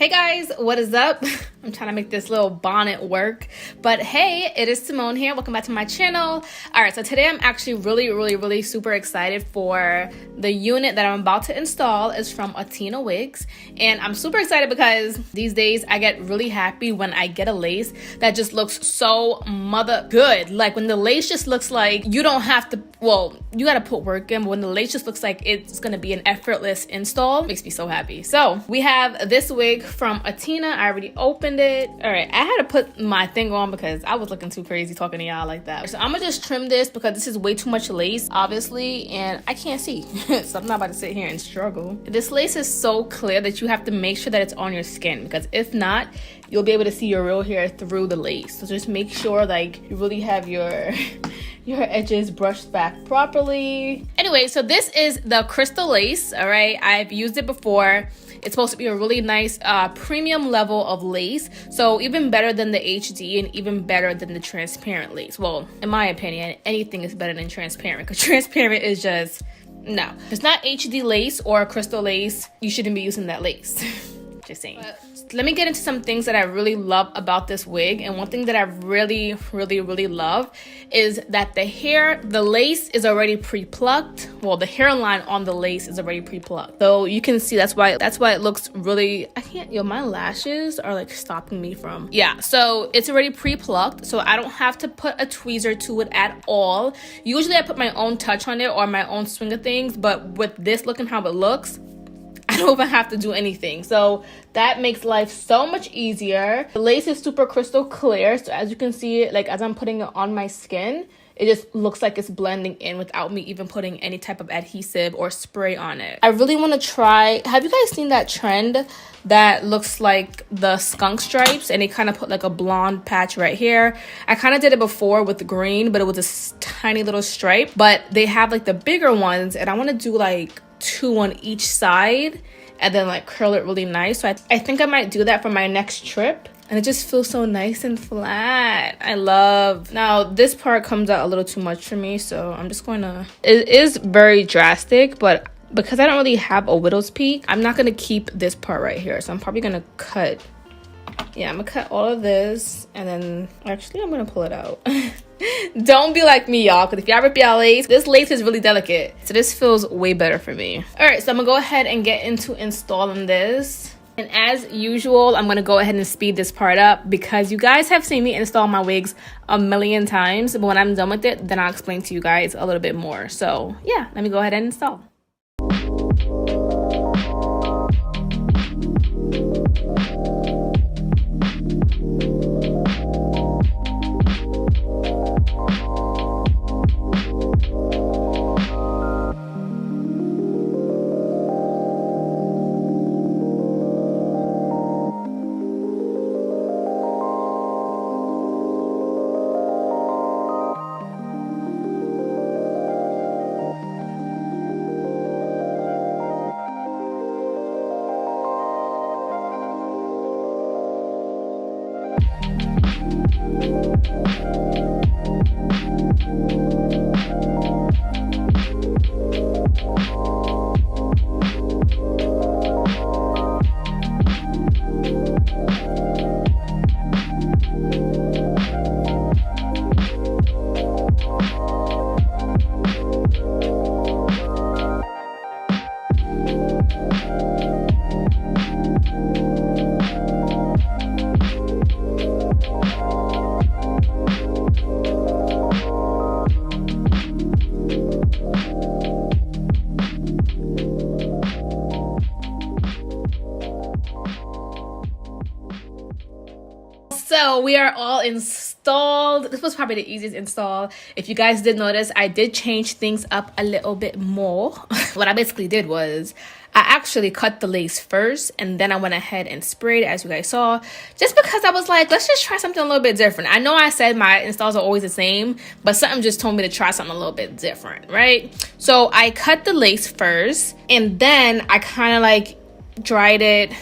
Hey guys, what is up? I'm trying to make this little bonnet work, but hey, it is Simone here. Welcome back to my channel. All right, so today I'm actually really super excited for the unit that I'm about to install. Is from Atina Wigs, and I'm super excited because these days I get really happy when I get a lace that just looks so mother good. Like when the lace just looks like you don't have to, well, you gotta put work in, but when the lace just looks like it's gonna be an effortless install, makes me so happy. So we have this wig from Atina. I already opened it. All right, I had to put my thing on because I was looking too crazy talking to y'all like that. So I'm gonna just trim this because this is way too much lace, obviously, and I can't see. So I'm not about to sit here and struggle. This lace is so clear that you have to make sure that it's on your skin, because if not, you'll be able to see your real hair through the lace. So just make sure like you really have your your edges brushed back properly. Anyway, so this is the crystal lace. All right, I've used it before. It's supposed to be a really nice premium level of lace, so even better than the HD and even better than the transparent lace. Well, in my opinion, anything is better than transparent, because transparent is just, no. If it's not HD lace or crystal lace, you shouldn't be using that lace. Just saying. Let me get into some things that I really love about this wig. And one thing that I really love is that the lace is already pre-plucked. Well, the hairline on the lace is already pre-plucked. So you can see that's why it looks really, my lashes are like stopping me from. Yeah, so it's already pre-plucked, so I don't have to put a tweezer to it at all. Usually I put my own touch on it or my own swing of things, but with this looking how it looks, I don't even have to do anything. So that makes life so much easier. The lace is super crystal clear. So as you can see, like as I'm putting it on my skin, it just looks like it's blending in without me even putting any type of adhesive or spray on it. I really want to try, have you guys seen that trend that looks like the skunk stripes and they kind of put like a blonde patch right here? I kind of did it before with the green, but it was a tiny little stripe. But they have like the bigger ones, and I want to do like 2 on each side and then like curl it really nice. So I think I might do that for my next trip, and it just feels so nice and flat. I love. Now this part comes out a little too much for me, so I'm just going to, it is very drastic, but because I don't really have a widow's peak, I'm not going to keep this part right here. So I'm probably going to cut, yeah, I'm gonna cut all of this, and then actually I'm gonna pull it out. Don't be like me, y'all, because if y'all rip y'all lace, this lace is really delicate, so this feels way better for me. All right, so I'm gonna go ahead and get into installing this. And as usual, I'm gonna go ahead and speed this part up because you guys have seen me install my wigs a million times, but when I'm done with it, then I'll explain to you guys a little bit more. So yeah, let me go ahead and install. So we are all installed. This was probably the easiest install. If you guys did notice, I did change things up a little bit more. What I basically did was I actually cut the lace first, and then I went ahead and sprayed, as you guys saw, just because I was like, let's just try something a little bit different. I know I said my installs are always the same, but something just told me to try something a little bit different, right? So I cut the lace first, and then I kind of like dried it,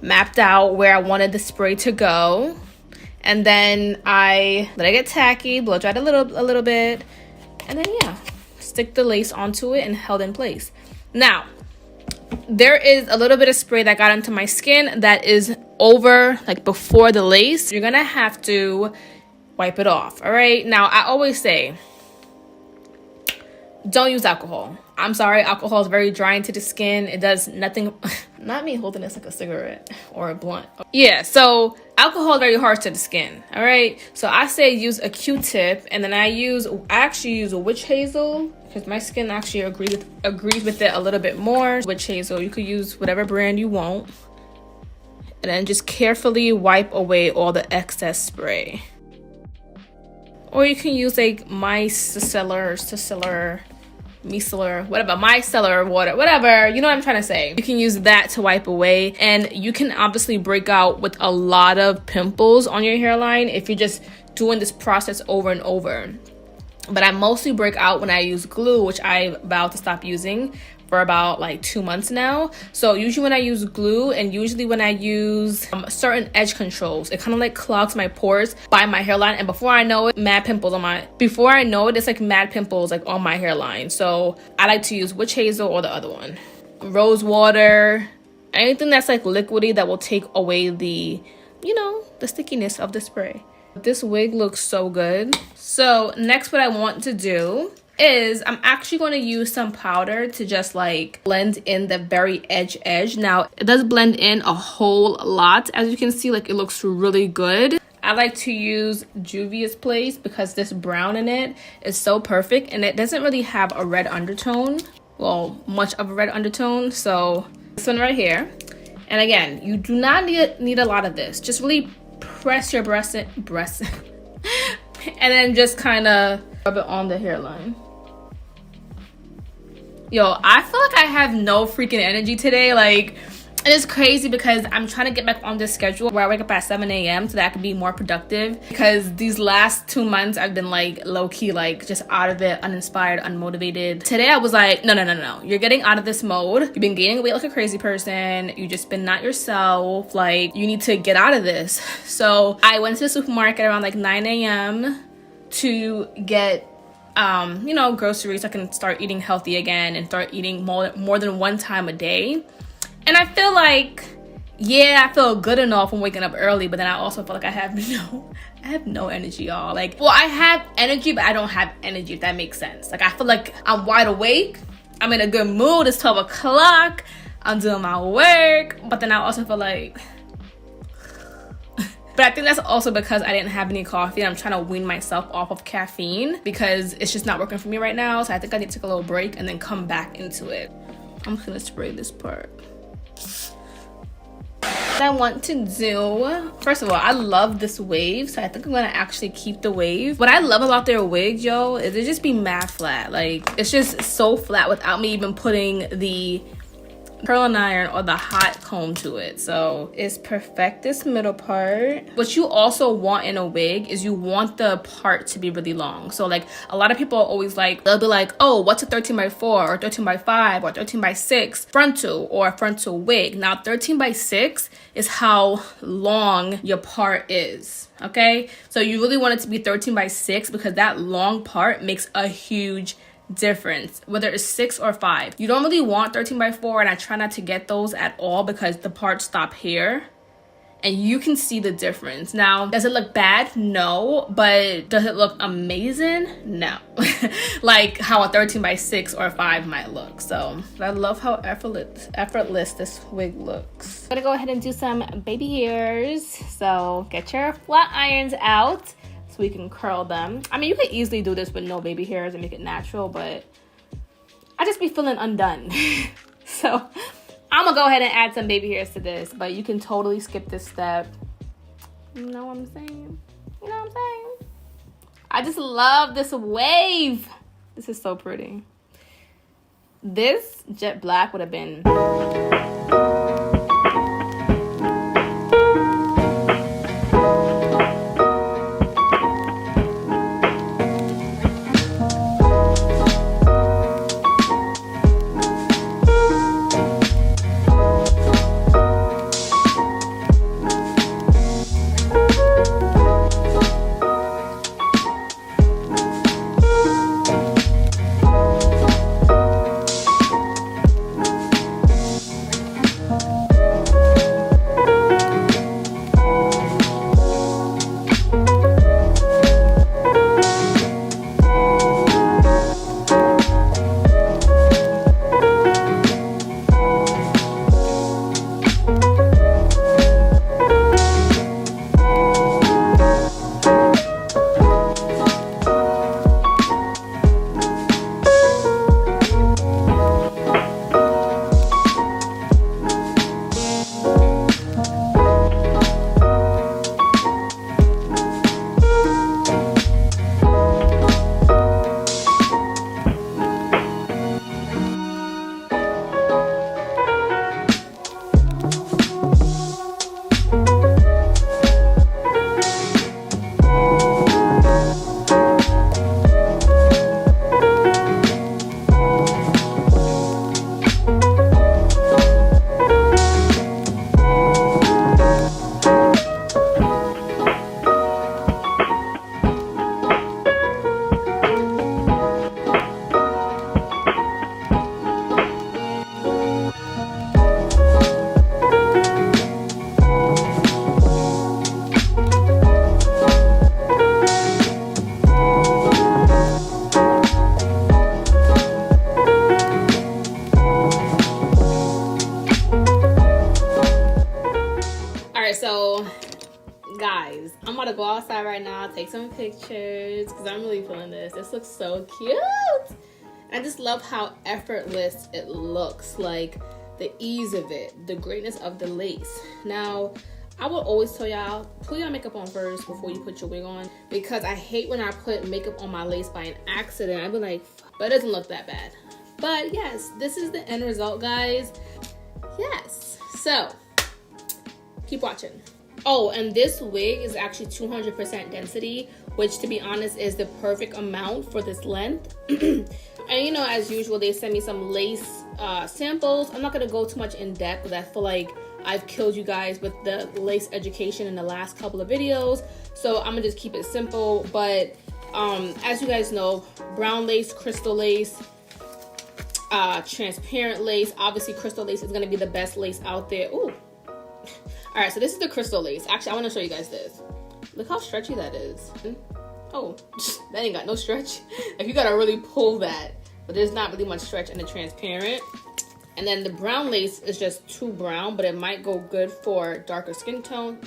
mapped out where I wanted the spray to go, and then I let it get tacky, blow dried a little bit, and then yeah, stick the lace onto it and held in place. Now, there is a little bit of spray that got into my skin that is over, like before the lace. You're gonna have to wipe it off. All right, now I always say don't use alcohol. I'm sorry, alcohol is very drying to the skin. It does nothing. Not me holding this like a cigarette or a blunt. Yeah, so alcohol is very harsh to the skin. All right, so I say use a Q-tip, and then I actually use a witch hazel because my skin actually agrees with it a little bit more. Witch hazel, you could use whatever brand you want, and then just carefully wipe away all the excess spray. Or you can use like micellar water, whatever, you know what I'm trying to say. You can use that to wipe away, and you can obviously break out with a lot of pimples on your hairline if you're just doing this process over and over. But I mostly break out when I use glue, which I'm about to stop using for about like 2 months now. So usually when I use glue, and usually when I use certain edge controls, it kind of like clogs my pores by my hairline, and before I know it, it's like mad pimples like on my hairline. So I like to use witch hazel or the other one, rose water, anything that's like liquidy that will take away the, you know, the stickiness of the spray. This wig looks so good. So next, what I want to do is I'm actually going to use some powder to just like blend in the very edge. Now it does blend in a whole lot, as you can see, like it looks really good. I like to use Juvia's Place because this brown in it is so perfect, and it doesn't really have a red undertone, well, much of a red undertone. So this one right here, and again, you do not need a lot of this. Just really press your breast and then just kind of rub it on the hairline. Yo, I feel like I have no freaking energy today. Like, it is crazy because I'm trying to get back on this schedule where I wake up at 7 a.m. so that I can be more productive, because these last 2 months I've been like low-key, like just out of it, uninspired, unmotivated. Today I was like, no, you're getting out of this mode. You've been gaining weight like a crazy person. You just been not yourself. Like, you need to get out of this. So I went to the supermarket around like 9 a.m. to get you know, groceries so I can start eating healthy again and start eating more than one time a day. And I feel like, yeah, I feel good enough from waking up early, but then I also feel like I have no energy, y'all. Like, well, I have energy, but I don't have energy, if that makes sense. Like, I feel like I'm wide awake, I'm in a good mood, it's 12 o'clock, I'm doing my work, but then I also feel like but I think that's also because I didn't have any coffee, and I'm trying to wean myself off of caffeine because it's just not working for me right now. So I think I need to take a little break and then come back into it. I'm just gonna spray this part. What I want to do, first of all, I love this wave, so I think I'm gonna actually keep the wave. What I love about their wigs, yo, is they just be mad flat. Like, it's just so flat without me even putting the curling iron or the hot comb to it. So it's perfect, this middle part. What you also want in a wig is you want the part to be really long. So like, a lot of people are always like, they'll be like, oh, what's a 13x4 or 13x5 or 13x6 frontal or frontal wig? Now 13x6 is how long your part is. Okay, so you really want it to be 13x6 because that long part makes a huge difference, whether it's 6 or 5. You don't really want 13x4, and I try not to get those at all because the parts stop here and you can see the difference. Now, does it look bad? No. But does it look amazing? No. Like how a 13x6 or 5 might look. So I love how effortless this wig looks. I'm gonna go ahead and do some baby hairs. So get your flat irons out so we can curl them. I mean, you could easily do this with no baby hairs and make it natural, but I just be feeling undone. So I'm gonna go ahead and add some baby hairs to this, but you can totally skip this step. You know what I'm saying? You know what I'm saying? I just love this wave. This is so pretty. This jet black would have been take some pictures because I'm really feeling this. This looks so cute. I just love how effortless it looks, like the ease of it, the greatness of the lace. Now, I will always tell y'all, put your makeup on first before you put your wig on, because I hate when I put makeup on my lace by an accident. I'd be like, but it doesn't look that bad. But yes, this is the end result, guys. Yes, so keep watching. Oh, and this wig is actually 200% density, which to be honest is the perfect amount for this length. And you know, as usual, they send me some lace samples. I'm not gonna go too much in depth because I feel like I've killed you guys with the lace education in the last couple of videos. So I'm gonna just keep it simple. But as you guys know, brown lace, crystal lace, transparent lace. Obviously, crystal lace is gonna be the best lace out there. Ooh. All right, so this is the crystal lace. Actually, I want to show you guys this. Look how stretchy that is. Oh, that ain't got no stretch. Like, you gotta really pull that, but there's not really much stretch in the transparent. And then the brown lace is just too brown, but it might go good for darker skin tone.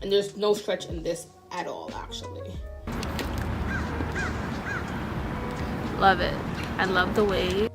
And there's no stretch in this at all, actually. Love it. I love the wave.